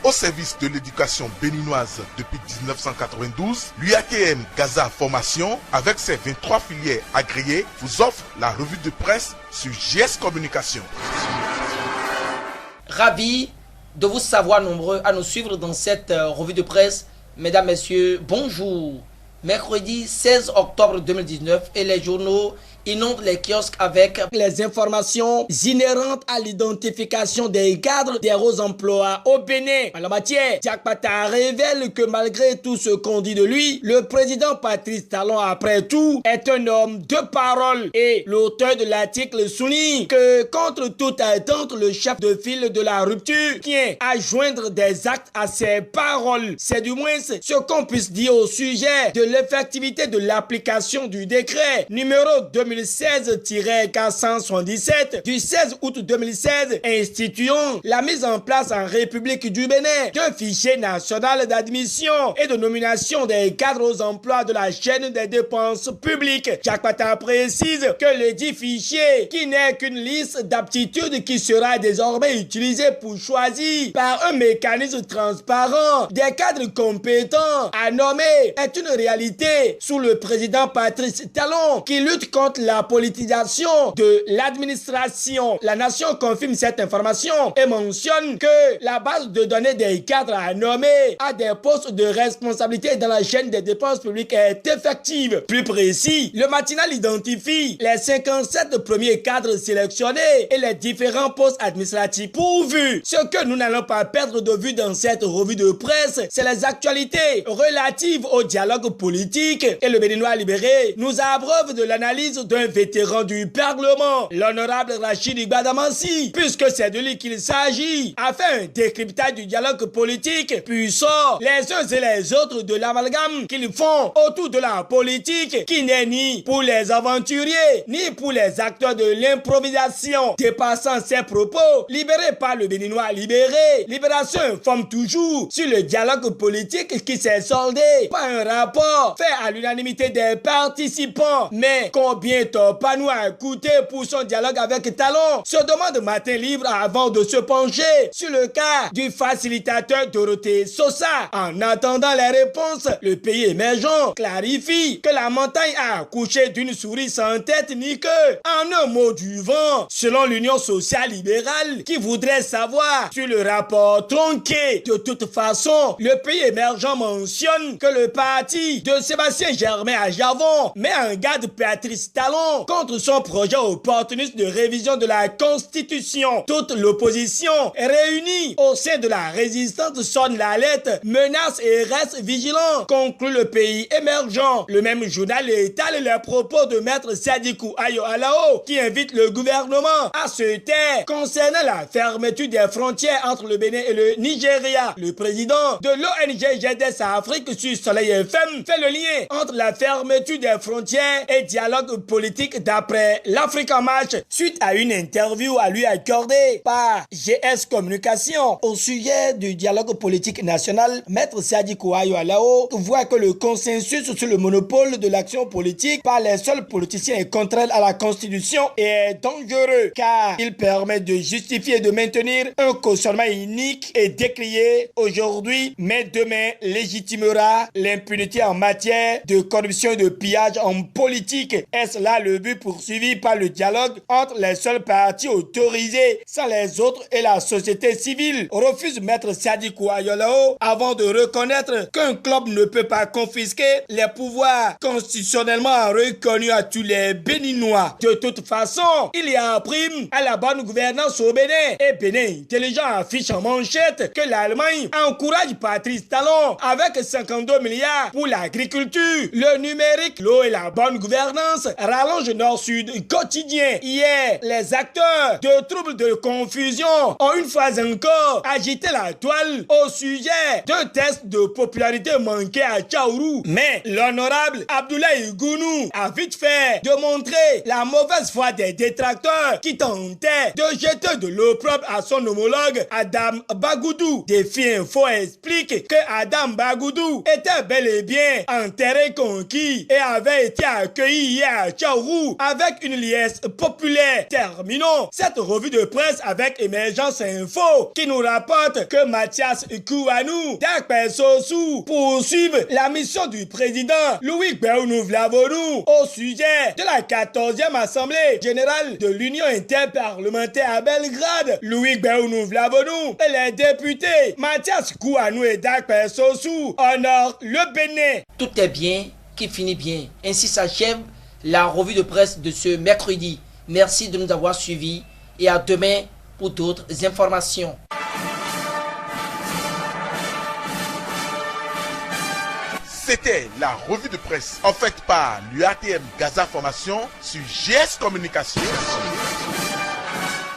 au service de l'éducation béninoise depuis 1992, l'UATM Gaza Formation, avec ses 23 filières agréées, vous offre la revue de presse sur JS Communication. Ravi de vous savoir nombreux à nous suivre dans cette revue de presse. Mesdames, Messieurs, bonjour. Mercredi 16 octobre 2019 et les journaux inondent les kiosques avec les informations inhérentes à l'identification des cadres des hauts emplois au Bénin. En la matière, Diak Pata révèle que malgré tout ce qu'on dit de lui, le président Patrice Talon, après tout, est un homme de parole. Et l'auteur de l'article souligne que contre toute attente, le chef de file de la rupture tient à joindre des actes à ses paroles. C'est du moins ce qu'on puisse dire au sujet de l'effectivité de l'application du décret numéro 2016-477 du 16 août 2016 instituant la mise en place en République du Bénin d'un fichier national d'admission et de nomination des cadres aux emplois de la chaîne des dépenses publiques. Diak Pata précise que le dit fichier, qui n'est qu'une liste d'aptitudes qui sera désormais utilisée pour choisir par un mécanisme transparent des cadres compétents à nommer, est une réalité sous le président Patrice Talon qui lutte contre la politisation de l'administration. La nation confirme cette information et mentionne que la base de données des cadres à nommer à des postes de responsabilité dans la chaîne des dépenses publiques est effective. Plus précis, le matinal identifie les 57 premiers cadres sélectionnés et les différents postes administratifs pourvus. Ce que nous n'allons pas perdre de vue dans cette revue de presse, c'est les actualités relatives au dialogue politique, et le Béninois libéré nous abreuve de l'analyse d'un vétéran du Parlement, l'honorable Rachid Gbadamansi, puisque c'est de lui qu'il s'agit, a fait un décryptage du dialogue politique, puis sort les uns et les autres de l'amalgame qu'ils font autour de la politique, qui n'est ni pour les aventuriers, ni pour les acteurs de l'improvisation. Dépassant ses propos, libéré par le Béninois libéré, Libération informe toujours sur le dialogue politique qui s'est soldé par un rapport fait à l'unanimité des participants. Mais combien Topano a coûté pour son dialogue avec Talon, se demande Matin Libre avant de se pencher sur le cas du facilitateur Dorothée Sosa. En attendant les réponses, le pays émergent clarifie que la montagne a accouché d'une souris sans tête ni queue. En un mot du vent, selon l'Union sociale libérale qui voudrait savoir sur le rapport tronqué. De toute façon, le pays émergent mentionne que le parti de Sébastien Germain à Javon met en garde Patrice Talon contre son projet opportuniste de révision de la Constitution. Toute l'opposition réunie au sein de la résistance sonne l'alerte, menace et reste vigilant, conclut le pays émergent. Le même journal étale les propos de maître Sadikou Ayo Alao qui invite le gouvernement à se taire concernant la fermeture des frontières entre le Bénin et le Nigeria. Le président de l'ONG GDS Afrique sur Soleil FM fait le lien entre la fermeture des frontières et dialogue politique d'après l'Afrique en marche suite à une interview à lui accordée par GS Communication au sujet du dialogue politique national. Maître Sadikou Ayo Alao voit que le consensus sur le monopole de l'action politique par les seuls politiciens est contraire à la Constitution et est dangereux car il permet de justifier et de maintenir un cautionnement unique et décrié aujourd'hui, mais demain légitimera l'impunité en matière de corruption et de pillage en politique. Est-ce là le but poursuivi par le dialogue entre les seuls partis autorisés sans les autres et la société civile? Refuse maître Sadikou Ayo Alao avant de reconnaître qu'un club ne peut pas confisquer les pouvoirs constitutionnellement reconnus à tous les Béninois. De toute façon, il y a un prime à la bonne gouvernance au Bénin. Et Bénin Intelligent affiche en manchette que l'Allemagne encourage Patrice Talon avec 52 milliards pour l'agriculture, le numérique, l'eau et la bonne gouvernance. Rallonge Nord-Sud quotidien. Hier, les acteurs de troubles de confusion ont une fois encore agité la toile au sujet d'un test de popularité manqué à Tchaourou. Mais l'honorable Abdoulaye Gounou a vite fait de montrer la mauvaise foi des détracteurs qui tentaient de jeter de l'eau propre à son homologue Adam Bagoudou. Défi Info explique que Adam Bagoudou était bel et bien en terrain conquis et avait été accueilli hier à Tchaourou avec une liesse populaire. Terminons cette revue de presse avec Émergence Info qui nous rapporte que Mathias Kouanou d'Akpesossou poursuivent la mission du président Louis Gbéounou Vlavonou au sujet de la 14e Assemblée générale de l'Union interparlementaire à Belgrade. Louis Gbéounou Vlavonou et les députés Mathias Kouanou et d'Akpesossou honorent le Bénin. Tout est bien qui finit bien. Ainsi s'achève la revue de presse de ce mercredi. Merci de nous avoir suivis et à demain pour d'autres informations. C'était la revue de presse en fait par l'UATM Gaza Formation sur GS Communication.